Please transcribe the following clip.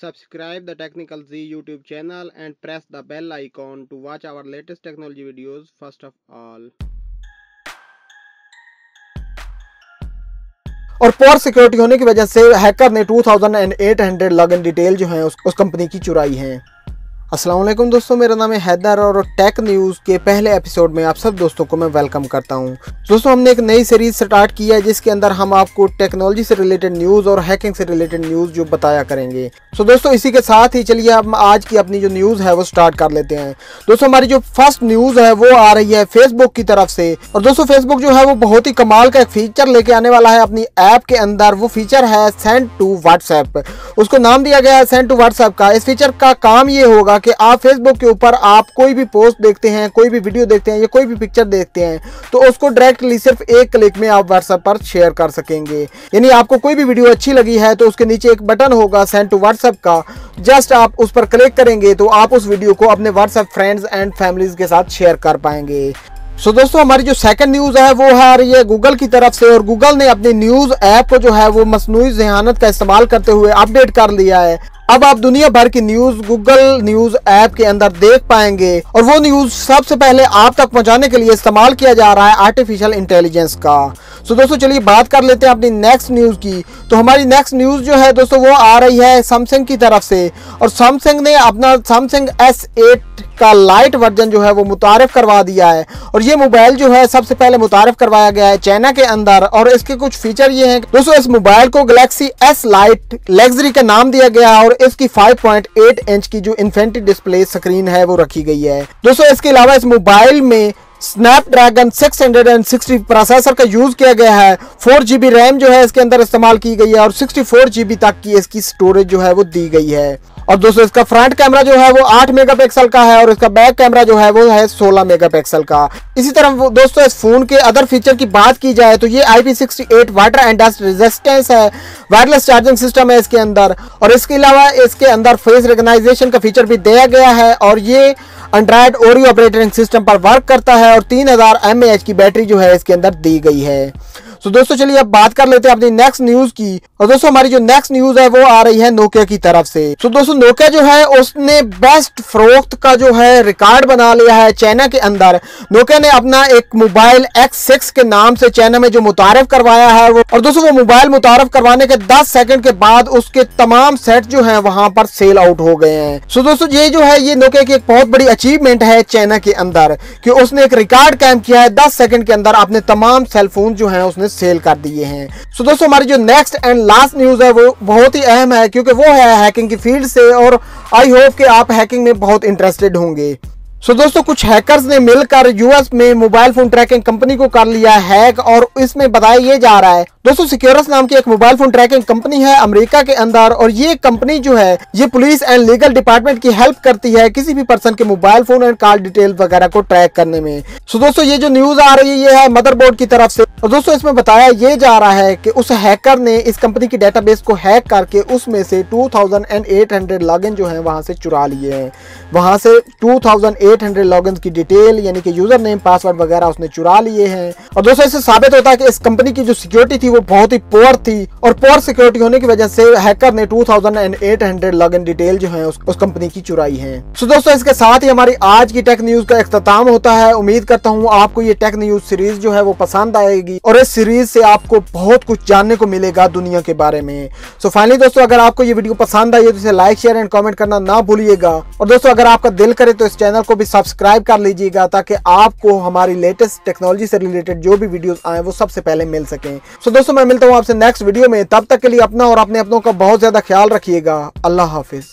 subscribe the Technical Z YouTube channel and press the bell icon to watch our latest technology videos first of all. और पोर security होने की वजह से hacker ने 2800 login detail जो है उस कंपनी की चुराई है। अस्सलाम वालेकुम दोस्तों, मेरा नाम है हैदर और टेक न्यूज़ के पहले एपिसोड में आप सब दोस्तों को मैं वेलकम करता हूं। दोस्तों, हमने एक नई सीरीज स्टार्ट की है जिसके अंदर हम आपको टेक्नोलॉजी से रिलेटेड न्यूज़ और हैकिंग से रिलेटेड न्यूज़ जो बताया करेंगे। दोस्तों, इसी के साथ ही चलिए हम आज की अपनी जो न्यूज़ है वो स्टार्ट कर लेते हैं। दोस्तों, हमारी जो फर्स्ट न्यूज़ है वो आ रही है फेसबुक की तरफ से। और दोस्तों, फेसबुक जो है वो बहुत ही कमाल का एक फीचर लेके आने वाला है अपनी ऐप के अंदर। वो फीचर है सेंड टू व्हाट्सएप। उसको नाम दिया गया है सेंड टू व्हाट्सएप का। इस फीचर का काम ये होगा कि आप फेसबुक के ऊपर आप कोई भी पोस्ट देखते हैं, कोई भी वीडियो देखते हैं या कोई भी पिक्चर देखते हैं तो उसको डायरेक्टली सिर्फ एक क्लिक में आप व्हाट्सएप पर शेयर कर सकेंगे। यानी आपको कोई भी वीडियो अच्छी लगी है तो उसके नीचे एक बटन होगा सेंड टू व्हाट्सएप का, जस्ट आप उस पर क्लिक करेंगे तो आप उस वीडियो को अपने व्हाट्सएप फ्रेंड्स एंड फैमिलीज के साथ शेयर कर पाएंगे। दोस्तों, हमारी जो सेकंड न्यूज़ है वो आ रही है गूगल की तरफ से। और गूगल ने अपनी न्यूज़ ऐप को जो है वो मसनूई ज़हानत का इस्तेमाल करते हुए अपडेट कर लिया है। अब आप दुनिया भर की न्यूज़ गूगल न्यूज़ ऐप के अंदर देख पाएंगे और वो न्यूज़ सबसे पहले आप तक पहुंचाने के लिए इस्तेमाल किया जा रहा है आर्टिफिशियल इंटेलिजेंस का। दोस्तों, चलिए बात कर लेते हैं अपनी नेक्स्ट न्यूज़ की। तो हमारी नेक्स्ट न्यूज़ जो है दोस्तों वो आ रही है सैमसंग की तरफ से। और सैमसंग ने अपना सैमसंग S8 का लाइट वर्जन जो है वो मुतारिफ करवा दिया है। और ये मोबाइल जो है सबसे पहले मुतारिफ करवाया गया है चाइना के अंदर। और इसके कुछ फीचर ये हैं दोस्तों, इस मोबाइल को गैलेक्सी S लाइट लग्जरी का नाम दिया गया है और इसकी 5.8 इंच की जो इन्फिनिटी डिस्प्ले स्क्रीन है वो रखी गई है। दोस्तों, इसके अलावा इस मोबाइल में स्नैपड्रैगन 660 प्रोसेसर का यूज किया गया है। 4GB रैम जो है इसके अंदर इस्तेमाल की गई है और 64GB तक की इसकी स्टोरेज जो है वो दी गई है। और दोस्तों, इसका फ्रंट कैमरा जो है वो 8 मेगापिक्सल का है और इसका बैक कैमरा जो है वो है 16 मेगापिक्सल का। इसी तरह दोस्तों, इस फोन के अदर फीचर की बात की जाए तो ये IP68 water and dust resistance है, वायरलेस चार्जिंग सिस्टम है इसके अंदर। और इसके अलावा इसके अंदर फेस रिकॉग्नाइजेशन का फीचर भी दिया गया है और ये एंड्रॉइड ओरियो ऑपरेटिंग सिस्टम पर वर्क करता है और 3000 mAh की बैटरी जो है इसके अंदर दी गई है। दोस्तों, चलिए अब बात कर लेते हैं अपनी नेक्स्ट न्यूज़ की। और दोस्तों, हमारी जो नेक्स्ट न्यूज़ है वो आ रही है नोकिया की तरफ से। दोस्तों, नोकिया जो है उसने बेस्ट फरोख्त का जो है रिकॉर्ड बना लिया है चाइना के अंदर। नोकिया ने अपना एक मोबाइल X6 के नाम से चाइना में जो मुतारिफ करवाया है वो, और दोस्तों वो मोबाइल मुतारिफ करवाने के 10 सेकंड के बाद उसके तमाम सेट जो है वहां पर सेल आउट हो गए हैं। दोस्तों, ये जो है ये नोकिया की एक बहुत बड़ी अचीवमेंट है चाइना के अंदर कि उसने एक रिकॉर्ड कायम किया है। 10 सेकंड के अंदर अपने तमाम सेलफोन जो है उसने सेल कर दिए हैं। दोस्तों, हमारी जो नेक्स्ट एंड लास्ट न्यूज़ है वो बहुत ही अहम है क्योंकि वो है हैकिंग की फील्ड से और आई होप कि आप हैकिंग में बहुत इंटरेस्टेड होंगे। दोस्तों, कुछ हैकर्स ने मिलकर यूएस में मोबाइल फोन ट्रैकिंग कंपनी को कर लिया हैक और इसमें बताया ये जा रहा है दोस्तों सिक्योरस नाम की एक मोबाइल फोन ट्रैकिंग कंपनी है अमेरिका के अंदर। और ये कंपनी जो है ये पुलिस एंड लीगल डिपार्टमेंट की हेल्प करती है किसी भी पर्सन के mobile phone and call detail वगैरह को ट्रैक करने में। दोस्तों, ये जो न्यूज आ रही है ये है मदरबोर्ड की तरफ से। और दोस्तों, इसमें बताया ये जा रहा है कि उस हैकर ने इस कंपनी की डेटाबेस को हैक करके उसमें से 2800 लॉगिन जो है वहां से चुरा लिए हैं। वहां से 2800 लॉगिन की डिटेल यानी कि यूजर नेम पासवर्ड वगैरह उसने चुरा लिए हैं। और दोस्तों, इससे साबित होता है कि इस कंपनी की जो सिक्योरिटी थी वो बहुत ही पुअर थी और पुअर सिक्योरिटी होने की वजह से हैकर ने 2800 लॉगिन डिटेल जो है उस कंपनी की चुराई है। दोस्तों, इसके साथ ही हमारी आज की टेक न्यूज का इख्तिताम होता है। उम्मीद करता हूँ आपको ये टेक न्यूज सीरीज जो है वो पसंद आएगी और इस सीरीज से आपको बहुत कुछ जानने को मिलेगा दुनिया के बारे में। फाइनली दोस्तों, अगर आपको ये वीडियो पसंद आई तो इसे लाइक शेयर एंड कॉमेंट करना ना भूलिएगा। और दोस्तों, अगर आपका दिल करे तो इस चैनल को भी सब्सक्राइब कर लीजिएगा ताकि आपको हमारी लेटेस्ट टेक्नोलॉजी से रिलेटेड जो भी वीडियोस आए वो सबसे पहले मिल सकें। दोस्तों, मैं मिलता हूँ आपसे नेक्स्ट वीडियो में। तब तक के लिए अपना और अपने अपनों का बहुत ज्यादा ख्याल रखिएगा। अल्लाह हाफिज।